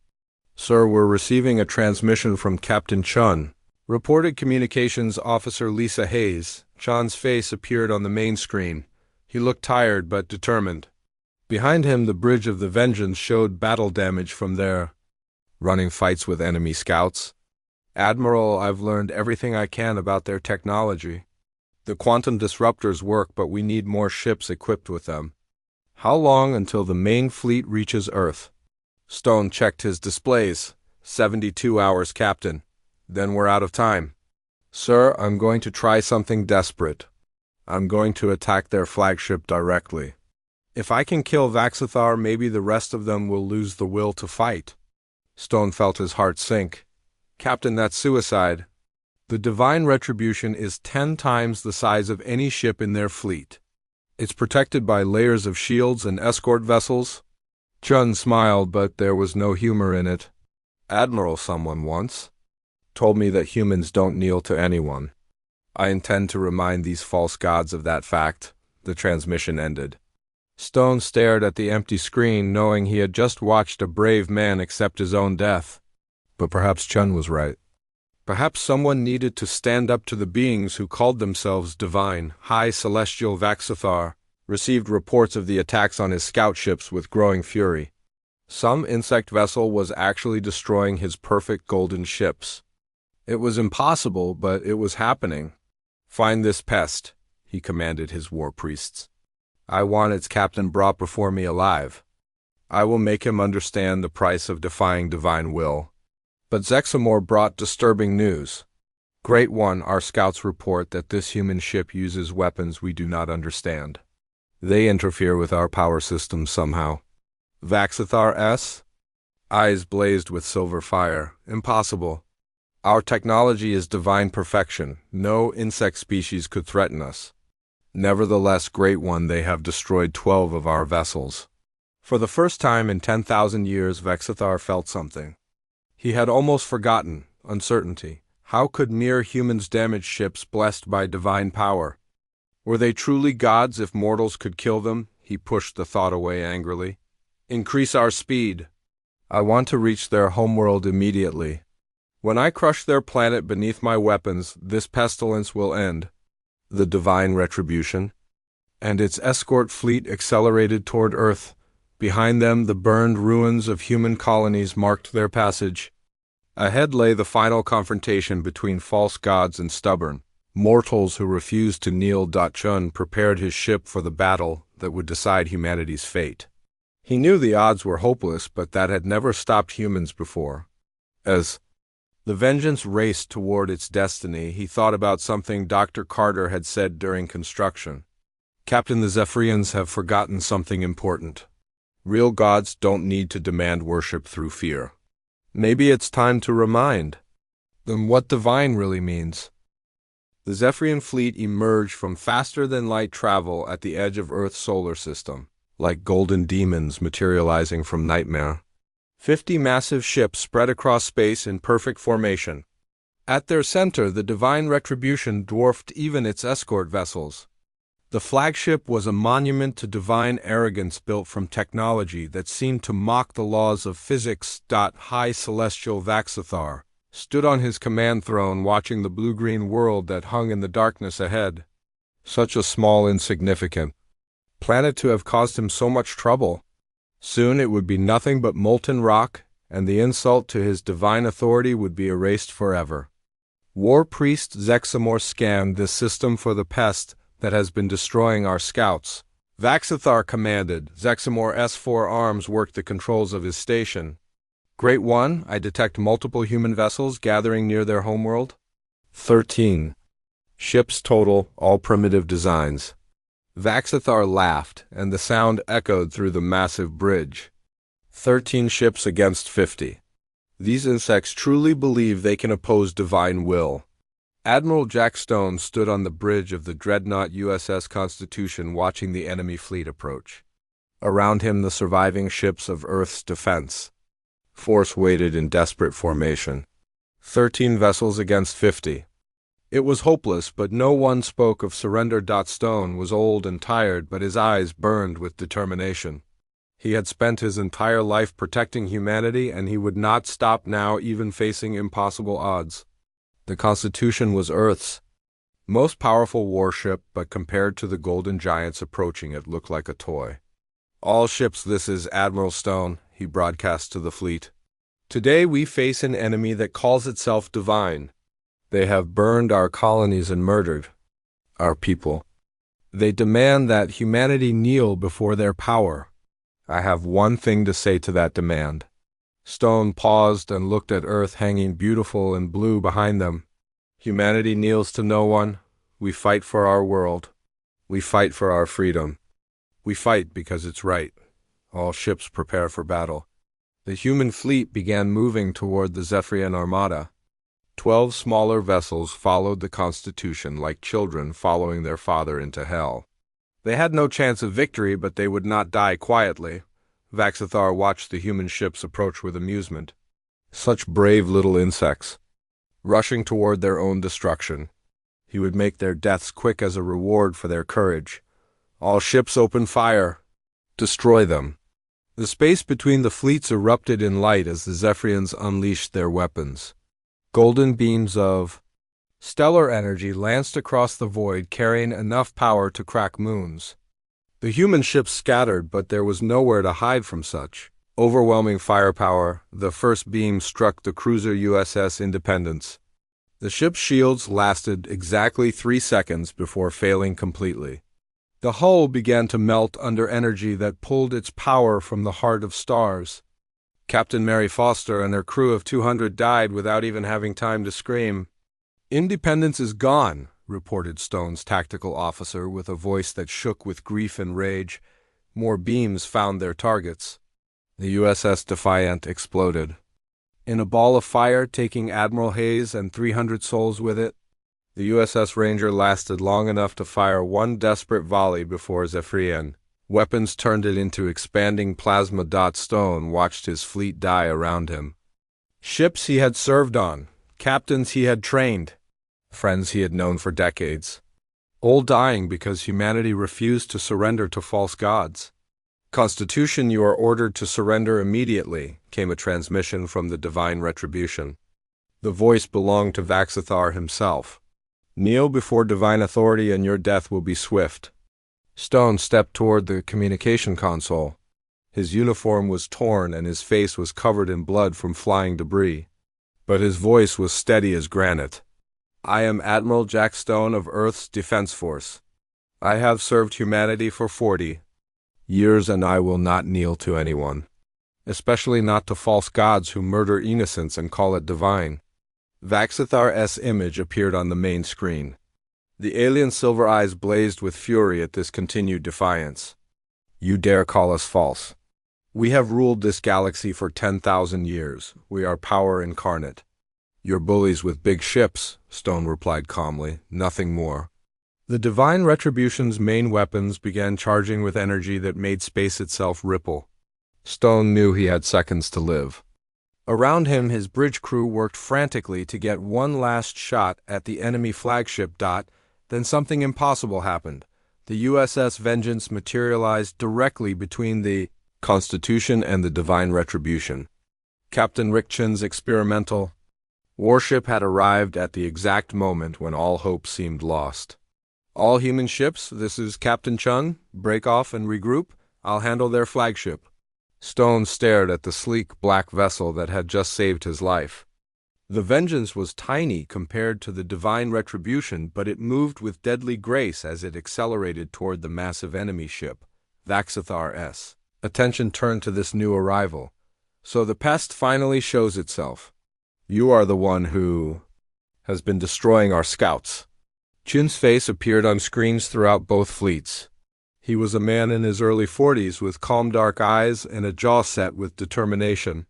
"Sir, we're receiving a transmission from Captain Chun," reported Communications Officer Lisa Hayes. Chun's face appeared on the main screen. He looked tired but determined. Behind him, the bridge of the Vengeance showed battle damage from their running fights with enemy scouts. "Admiral, I've learned everything I can about their technology. The quantum disruptors work, but we need more ships equipped with them." "How long until the main fleet reaches Earth?" Stone checked his displays. 72 hours, Captain. Then we're out of time. "Sir, I'm going to try something desperate. I'm going to attack their flagship directly. If I can kill Vaxithar, maybe the rest of them will lose the will to fight." Stone felt his heart sink. "Captain, that's suicide. The divine retribution is 10 times the size of any ship in their fleet. It's protected by layers of shields and escort vessels." Chun smiled, but there was no humor in it. "Admiral, someone once told me that humans don't kneel to anyone. I intend to remind these false gods of that fact." The transmission ended. Stone stared at the empty screen, knowing he had just watched a brave man accept his own death. But perhaps Chun was right. Perhaps someone needed to stand up to the beings who called themselves divine. High Celestial Vaxithar received reports of the attacks on his scout ships with growing fury. Some insect vessel was actually destroying his perfect golden ships. It was impossible, but it was happening. "Find this pest," he commanded his war priests. "I want its captain brought before me alive. I will make him understand the price of defying divine will." But Zexamore brought disturbing news. "Great One, our scouts report that this human ship uses weapons we do not understand. They interfere with our power system somehow." "Vaxithar S?" Eyes blazed with silver fire. "Impossible. Our technology is divine perfection. No insect species could threaten us. Nevertheless, Great One, they have destroyed 12 of our vessels." For the first time in 10,000 years, Vaxithar felt something. He had almost forgotten uncertainty. How could mere humans damage ships blessed by divine power? Were they truly gods if mortals could kill them? He pushed the thought away angrily. "Increase our speed. I want to reach their homeworld immediately. When I crush their planet beneath my weapons, this pestilence will end." The divine retribution and its escort fleet accelerated toward Earth. Behind them, the burned ruins of human colonies marked their passage. Ahead lay the final confrontation between false gods and stubborn mortals who refused to kneel. Chun prepared his ship for the battle that would decide humanity's fate. He knew the odds were hopeless, but that had never stopped humans before. As the Vengeance raced toward its destiny, he thought about something Dr. Carter had said during construction. "Captain, the Zephyrians have forgotten something important. Real gods don't need to demand worship through fear. Maybe it's time to remind them what divine really means. The Zephyrian fleet emerged from faster-than-light travel at the edge of Earth's solar system, like golden demons materializing from nightmare. 50 massive ships spread across space in perfect formation. At their center, the divine retribution dwarfed even its escort vessels. The flagship was a monument to divine arrogance built from technology that seemed to mock the laws of physics. High Celestial Vaxathar stood on his command throne watching the blue-green world that hung in the darkness ahead. Such a small, insignificant planet to have caused him so much trouble. Soon it would be nothing but molten rock, and the insult to his divine authority would be erased forever. War Priest Zexamor scanned this system for the pest that has been destroying our scouts. Vaxathar commanded. Zexamor's 4 arms worked the controls of his station. Great One, I detect multiple human vessels gathering near their homeworld. 13 ships total, all primitive designs. Vaxathar laughed, and the sound echoed through the massive bridge. 13 ships against 50. These insects truly believe they can oppose divine will. Admiral Jack Stone stood on the bridge of the dreadnought USS Constitution watching the enemy fleet approach. Around him the surviving ships of Earth's defense force waited in desperate formation. 13 vessels against 50. It was hopeless, but no one spoke of surrender. Stone was old and tired, but his eyes burned with determination. He had spent his entire life protecting humanity, and he would not stop now, even facing impossible odds. The Constitution was Earth's most powerful warship, but compared to the golden giants approaching it looked like a toy. All ships, this is Admiral Stone, he broadcast to the fleet. Today we face an enemy that calls itself divine. They have burned our colonies and murdered our people. They demand that humanity kneel before their power. I have one thing to say to that demand. Stone paused and looked at Earth hanging beautiful and blue behind them. Humanity kneels to no one. We fight for our world. We fight for our freedom. We fight because it's right. All ships prepare for battle. The human fleet began moving toward the Zephyrian Armada. 12 smaller vessels followed the Constitution like children following their father into hell. They had no chance of victory, but they would not die quietly. Vaxathar watched the human ships approach with amusement. Such brave little insects, rushing toward their own destruction. He would make their deaths quick as a reward for their courage. All ships open fire. Destroy them. The space between the fleets erupted in light as the Zephyrians unleashed their weapons. Golden beams of stellar energy lanced across the void, carrying enough power to crack moons. The human ships scattered, but there was nowhere to hide from such overwhelming firepower. The first beam struck the cruiser USS Independence. The ship's shields lasted exactly 3 seconds before failing completely. The hull began to melt under energy that pulled its power from the heart of stars. Captain Mary Foster and her crew of 200 died without even having time to scream. Independence is gone, reported Stone's tactical officer with a voice that shook with grief and rage. More beams found their targets. The USS Defiant exploded in a ball of fire, taking Admiral Hayes and 300 souls with it. The USS Ranger lasted long enough to fire one desperate volley before Zephyrian weapons turned it into expanding plasma. Stone watched his fleet die around him. Ships he had served on, captains he had trained, friends he had known for decades, all dying because humanity refused to surrender to false gods. Constitution, you are ordered to surrender immediately, came a transmission from the divine retribution. The voice belonged to Vaxathar himself. Kneel before divine authority and your death will be swift. Stone stepped toward the communication console. His uniform was torn and his face was covered in blood from flying debris. But his voice was steady as granite. I am Admiral Jack Stone of Earth's Defense Force. I have served humanity for 40 years and I will not kneel to anyone, especially not to false gods who murder innocents and call it divine. Vaxathar's image appeared on the main screen. The alien's silver eyes blazed with fury at this continued defiance. You dare call us false? We have ruled this galaxy for 10,000 years. We are power incarnate. You're bullies with big ships, Stone replied calmly, nothing more. The Divine Retribution's main weapons began charging with energy that made space itself ripple. Stone knew he had seconds to live. Around him, his bridge crew worked frantically to get one last shot at the enemy flagship. Then something impossible happened. The USS Vengeance materialized directly between the Constitution and the Divine Retribution. Captain Rick Chen's experimental warship had arrived at the exact moment when all hope seemed lost. All human ships, this is Captain Chun. Break off and regroup. I'll handle their flagship. Stone stared at the sleek black vessel that had just saved his life. The Vengeance was tiny compared to the Divine Retribution, but it moved with deadly grace as it accelerated toward the massive enemy ship, Vaxithar S. Attention turned to this new arrival. So the pest finally shows itself. You are the one who has been destroying our scouts. Chin's face appeared on screens throughout both fleets. He was a man in his early 40s with calm dark eyes and a jaw set with determination.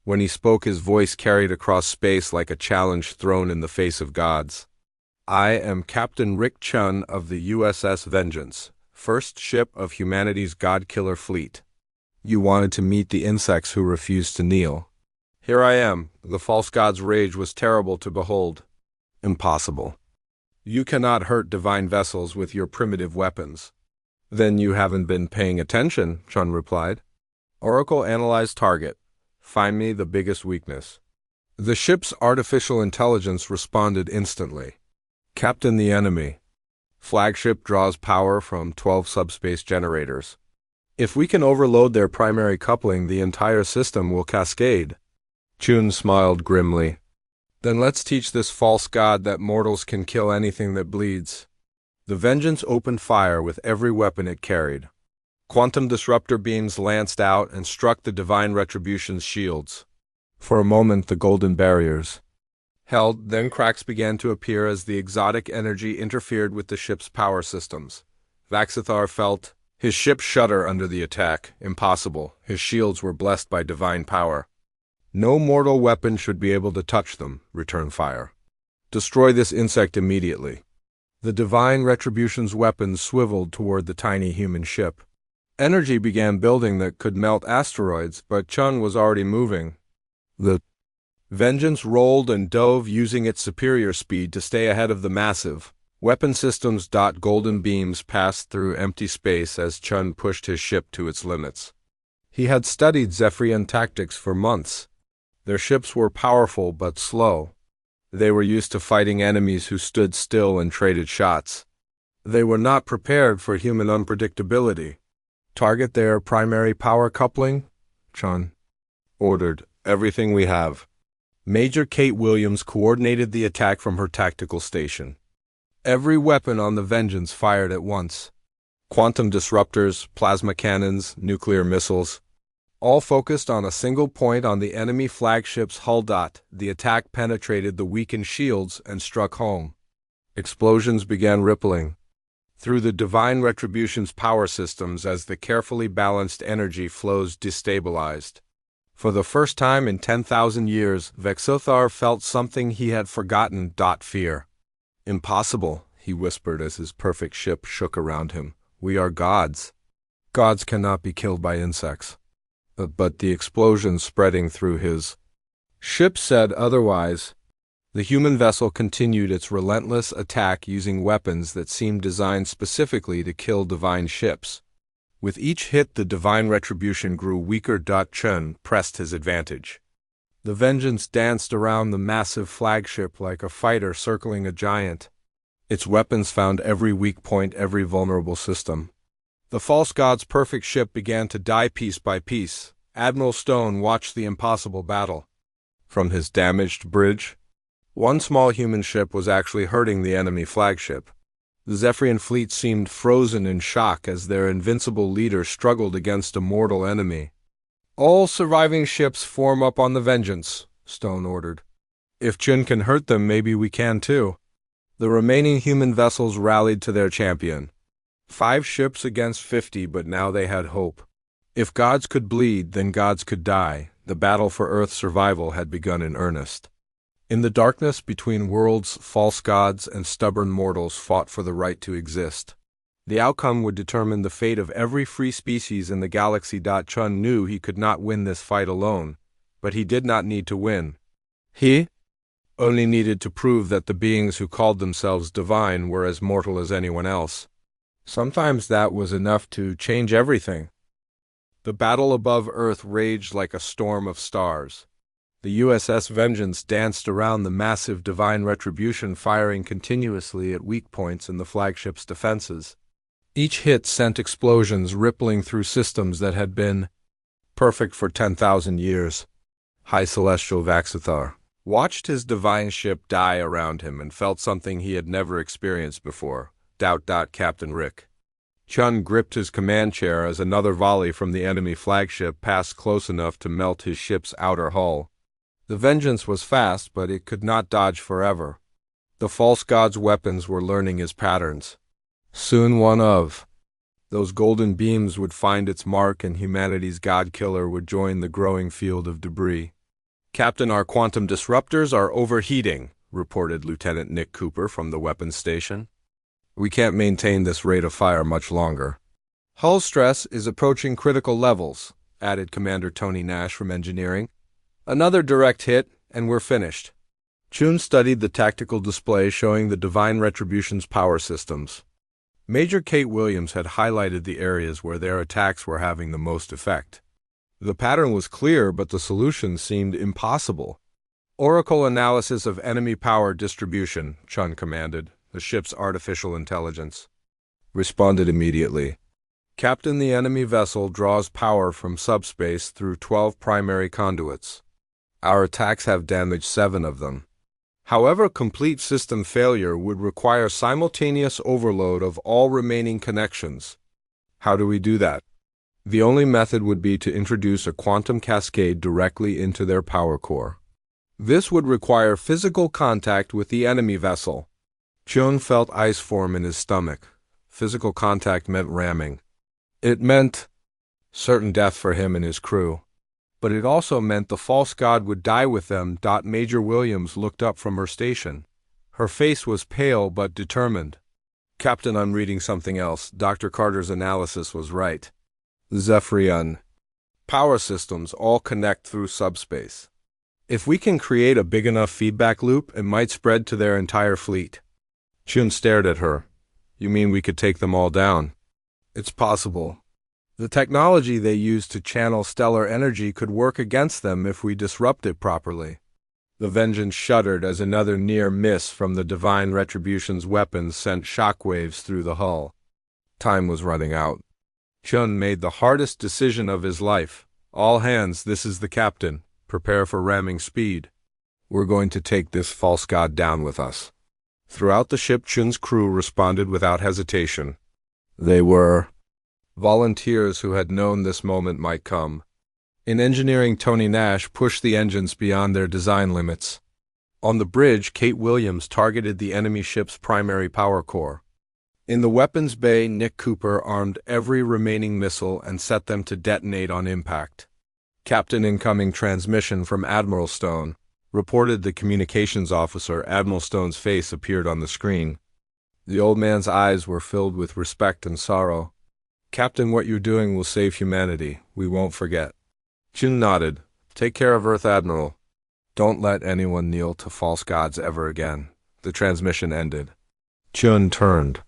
When he spoke, his voice carried across space like a challenge thrown in the face of gods. I am Captain Rick Chun of the USS Vengeance, first ship of humanity's god-killer fleet. You wanted to meet the insects who refused to kneel. Here I am. The false god's rage was terrible to behold. Impossible. You cannot hurt divine vessels with your primitive weapons. Then you haven't been paying attention, Chun replied. Oracle analyzed target. Find me the biggest weakness. The ship's artificial intelligence responded instantly. Captain, the enemy. Flagship draws power from 12 subspace generators. If we can overload their primary coupling, the entire system will cascade. Chun smiled grimly. Then let's teach this false god that mortals can kill anything that bleeds. The Vengeance opened fire with every weapon it carried. Quantum disruptor beams lanced out and struck the Divine Retribution's shields. For a moment, the golden barriers held, then cracks began to appear as the exotic energy interfered with the ship's power systems. Vaxithar felt his ship shudder under the attack. Impossible. His shields were blessed by divine power. No mortal weapon should be able to touch them, return fire. Destroy this insect immediately. The Divine Retribution's weapons swiveled toward the tiny human ship. Energy began building that could melt asteroids, but Chun was already moving. The Vengeance rolled and dove using its superior speed to stay ahead of the massive weapon systems. Golden beams passed through empty space as Chun pushed his ship to its limits. He had studied Zephyrian tactics for months. Their ships were powerful but slow. They were used to fighting enemies who stood still and traded shots. They were not prepared for human unpredictability. Target their primary power coupling, Chun ordered. Everything we have. Major Kate Williams coordinated the attack from her tactical station. Every weapon on the Vengeance fired at once. Quantum disruptors, plasma cannons, nuclear missiles, all focused on a single point on the enemy flagship's hull. The attack penetrated the weakened shields and struck home. Explosions began rippling through the Divine Retribution's power systems as the carefully balanced energy flows destabilized. For the first time in 10,000 years, Vaxithar felt something he had forgotten. Fear. Impossible, he whispered as his perfect ship shook around him. We are gods. Gods cannot be killed by insects. But the explosion spreading through his ship said otherwise. The human vessel continued its relentless attack using weapons that seemed designed specifically to kill divine ships. With each hit, the Divine Retribution grew weaker. Chun pressed his advantage. The Vengeance danced around the massive flagship like a fighter circling a giant. Its weapons found every weak point, every vulnerable system. The false god's perfect ship began to die piece by piece. Admiral Stone watched the impossible battle. From his damaged bridge, one small human ship was actually hurting the enemy flagship. The Zephyrian fleet seemed frozen in shock as their invincible leader struggled against a mortal enemy. All surviving ships form up on the Vengeance, Stone ordered. If Chun can hurt them, maybe we can too. The remaining human vessels rallied to their champion. 5 ships against 50, but now they had hope. If gods could bleed, then gods could die. The battle for Earth's survival had begun in earnest. In the darkness between worlds, false gods and stubborn mortals fought for the right to exist. The outcome would determine the fate of every free species in the galaxy. Chun knew he could not win this fight alone, but he did not need to win. He only needed to prove that the beings who called themselves divine were as mortal as anyone else. Sometimes that was enough to change everything. The battle above Earth raged like a storm of stars. The USS Vengeance danced around the massive divine retribution, firing continuously at weak points in the flagship's defenses. Each hit sent explosions rippling through systems that had been perfect for 10,000 years. High Celestial Vaxithar watched his divine ship die around him and felt something he had never experienced before. Captain Rick. Chun gripped his command chair as another volley from the enemy flagship passed close enough to melt his ship's outer hull. The Vengeance was fast, but it could not dodge forever. The false god's weapons were learning his patterns. Soon one of those golden beams would find its mark and humanity's god-killer would join the growing field of debris. "Captain, our quantum disruptors are overheating," reported Lieutenant Nick Cooper from the weapons station. "We can't maintain this rate of fire much longer." "Hull stress is approaching critical levels," added Commander Tony Nash from engineering. "Another direct hit, and we're finished." Chun studied the tactical display showing the Divine Retribution's power systems. Major Kate Williams had highlighted the areas where their attacks were having the most effect. The pattern was clear, but the solution seemed impossible. "Oracle analysis of enemy power distribution," Chun commanded. The ship's artificial intelligence responded immediately. "Captain, the enemy vessel draws power from subspace through 12 primary conduits. Our attacks have damaged 7 of them. However, complete system failure would require simultaneous overload of all remaining connections." "How do we do that?" "The only method would be to introduce a quantum cascade directly into their power core. This would require physical contact with the enemy vessel." Chun felt ice form in his stomach. Physical contact meant ramming. It meant certain death for him and his crew. But it also meant the false god would die with them. Major Williams looked up from her station. Her face was pale but determined. "Captain, I'm reading something else. Dr. Carter's analysis was right. Zephyrian power systems all connect through subspace. If we can create a big enough feedback loop, it might spread to their entire fleet." Chun stared at her. "You mean we could take them all down?" "It's possible. The technology they use to channel stellar energy could work against them if we disrupt it properly." The Vengeance shuddered as another near miss from the Divine Retribution's weapons sent shockwaves through the hull. Time was running out. Chun made the hardest decision of his life. "All hands, this is the captain. Prepare for ramming speed. We're going to take this false god down with us." Throughout the ship, Chun's crew responded without hesitation. They were volunteers who had known this moment might come. In engineering, Tony Nash pushed the engines beyond their design limits. On the bridge, Kate Williams targeted the enemy ship's primary power core. In the weapons bay, Nick Cooper armed every remaining missile and set them to detonate on impact. "Captain, incoming transmission from Admiral Stone," reported the communications officer. Admiral Stone's face appeared on the screen. The old man's eyes were filled with respect and sorrow. "Captain, what you're doing will save humanity. We won't forget." Chun nodded. "Take care of Earth, Admiral. Don't let anyone kneel to false gods ever again." The transmission ended. Chun turned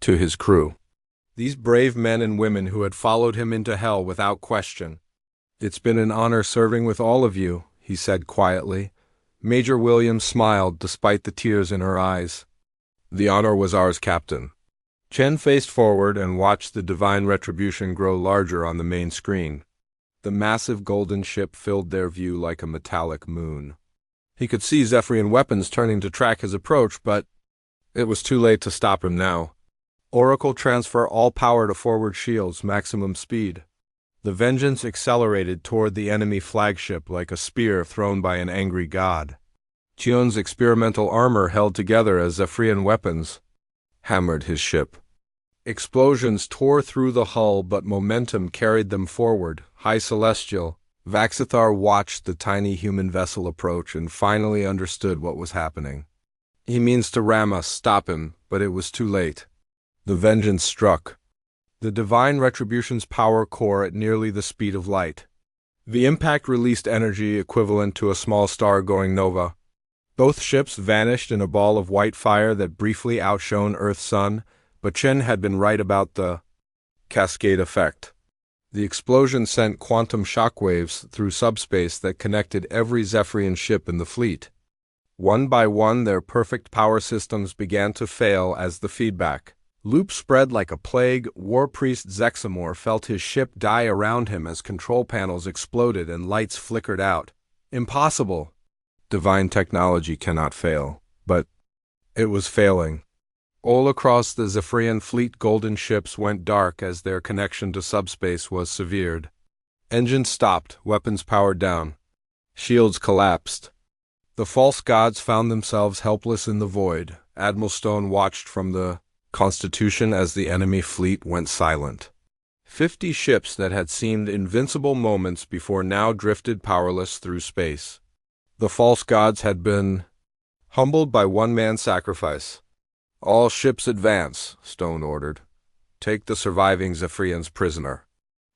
to his crew. These brave men and women who had followed him into hell without question. "It's been an honor serving with all of you," he said quietly. Major Williams smiled despite the tears in her eyes. "The honor was ours, Captain." Chen faced forward and watched the Divine Retribution grow larger on the main screen. The massive golden ship filled their view like a metallic moon. He could see Zephyrian weapons turning to track his approach, but it was too late to stop him now. "Oracle, transfer all power to forward shields, maximum speed." The Vengeance accelerated toward the enemy flagship like a spear thrown by an angry god. Chun's experimental armor held together as Zephyrian weapons hammered his ship. Explosions tore through the hull, but momentum carried them forward. High Celestial, Vaxithar watched the tiny human vessel approach and finally understood what was happening. He means to ram us, stop him, but it was too late. The vengeance struck. The divine retribution's power core at nearly the speed of light. The impact released energy equivalent to a small star going nova. Both ships vanished in a ball of white fire that briefly outshone Earth's sun, but Chen had been right about the cascade effect. The explosion sent quantum shockwaves through subspace that connected every Zephyrian ship in the fleet. One by one, their perfect power systems began to fail as the feedback loop spread like a plague. War Priest Zexamor felt his ship die around him as control panels exploded and lights flickered out. Impossible! Divine technology cannot fail. But it was failing. All across the Zephyrian fleet, golden ships went dark as their connection to subspace was severed. Engines stopped, weapons powered down. Shields collapsed. The false gods found themselves helpless in the void. Admiral Stone watched from the Constitution as the enemy fleet went silent. 50 ships that had seemed invincible moments before now drifted powerless through space. The false gods had been humbled by one man's sacrifice. All ships advance, Stone ordered. Take the surviving Zephyrians prisoner.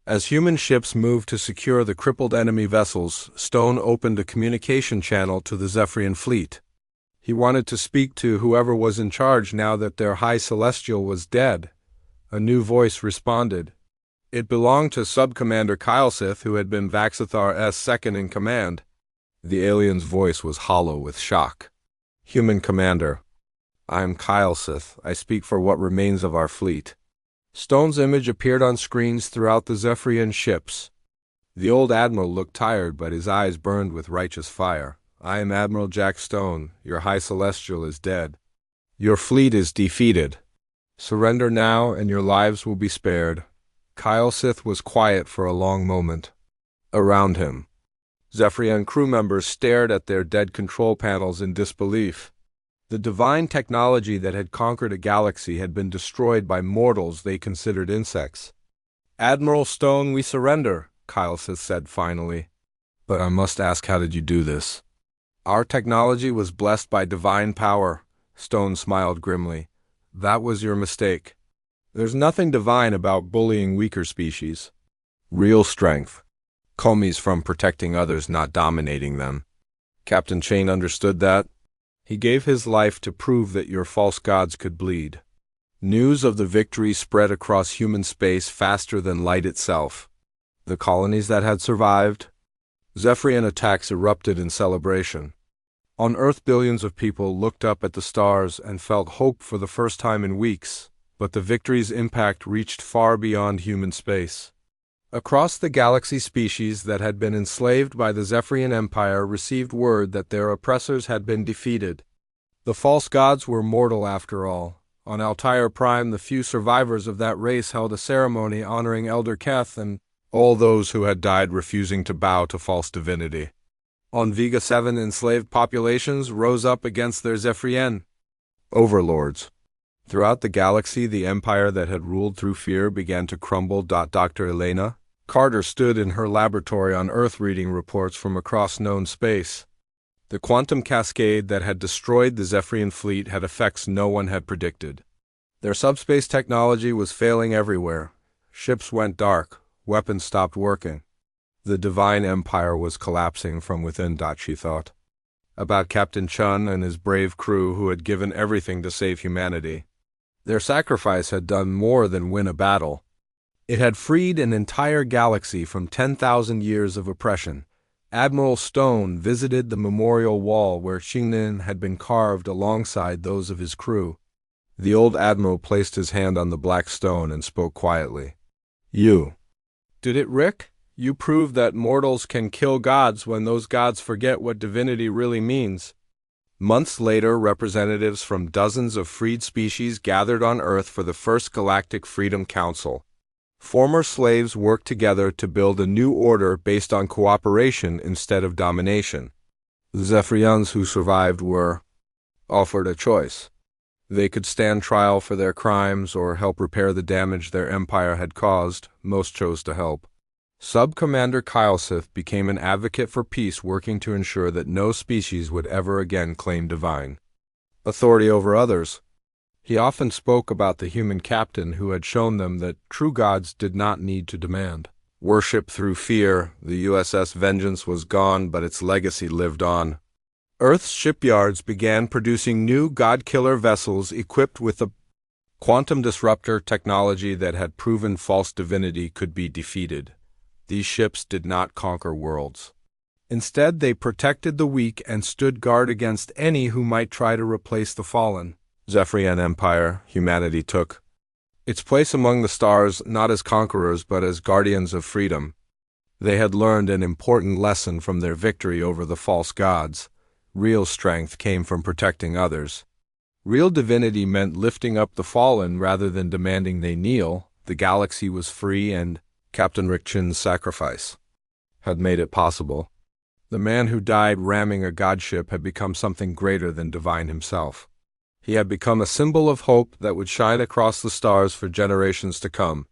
As human ships moved to secure the crippled enemy vessels, Stone opened a communication channel to the Zephyrian fleet. He wanted to speak to whoever was in charge now that their High Celestial was dead. A new voice responded. It belonged to Subcommander Kylesith, who had been Vaxithar's second in command. The alien's voice was hollow with shock. Human Commander, I'm Kylesith. I speak for what remains of our fleet. Stone's image appeared on screens throughout the Zephyrian ships. The old admiral looked tired, but his eyes burned with righteous fire. I am Admiral Jack Stone. Your High Celestial is dead. Your fleet is defeated. Surrender now, and your lives will be spared. Kylesith was quiet for a long moment. Around him, Zephyrian crew members stared at their dead control panels in disbelief. The divine technology that had conquered a galaxy had been destroyed by mortals they considered insects. Admiral Stone, we surrender, Kylesith said finally. But I must ask, how did you do this? Our technology was blessed by divine power, Stone smiled grimly. That was your mistake. There's nothing divine about bullying weaker species. Real strength comes from protecting others, not dominating them. Captain Chain understood that. He gave his life to prove that your false gods could bleed. News of the victory spread across human space faster than light itself. The colonies that had survived, Zephyrian attacks erupted in celebration. On Earth, billions of people looked up at the stars and felt hope for the first time in weeks, but the victory's impact reached far beyond human space. Across the galaxy, species that had been enslaved by the Zephyrian Empire received word that their oppressors had been defeated. The false gods were mortal after all. On Altair Prime, the few survivors of that race held a ceremony honoring Elder Keth and all those who had died refusing to bow to false divinity. On Vega 7, enslaved populations rose up against their Zephyrian overlords. Throughout the galaxy, the empire that had ruled through fear began to crumble. Dr. Elena Carter stood in her laboratory on Earth reading reports from across known space. The quantum cascade that had destroyed the Zephyrian fleet had effects no one had predicted. Their subspace technology was failing everywhere. Ships went dark. Weapons stopped working. The divine empire was collapsing from within, she thought. About Captain Chun and his brave crew who had given everything to save humanity. Their sacrifice had done more than win a battle. It had freed an entire galaxy from 10,000 years of oppression. Admiral Stone visited the memorial wall where Xingnin had been carved alongside those of his crew. The old admiral placed his hand on the black stone and spoke quietly. You did it, Rick? You proved that mortals can kill gods when those gods forget what divinity really means. Months later, representatives from dozens of freed species gathered on Earth for the first Galactic Freedom Council. Former slaves worked together to build a new order based on cooperation instead of domination. The Zephyrians who survived were offered a choice. They could stand trial for their crimes or help repair the damage their empire had caused. Most chose to help. Sub-Commander Kylesith became an advocate for peace, working to ensure that no species would ever again claim divine authority over others. He often spoke about the human captain who had shown them that true gods did not need to demand worship through fear. The USS Vengeance was gone, but its legacy lived on. Earth's shipyards began producing new god-killer vessels equipped with the quantum disruptor technology that had proven false divinity could be defeated. These ships did not conquer worlds. Instead, they protected the weak and stood guard against any who might try to replace the fallen. Zephyrian Empire, humanity took its place among the stars, not as conquerors but as guardians of freedom. They had learned an important lesson from their victory over the false gods. Real strength came from protecting others. Real divinity meant lifting up the fallen rather than demanding they kneel. The galaxy was free, and Captain Rickchin's sacrifice had made it possible. The man who died ramming a godship had become something greater than divine himself. He had become a symbol of hope that would shine across the stars for generations to come.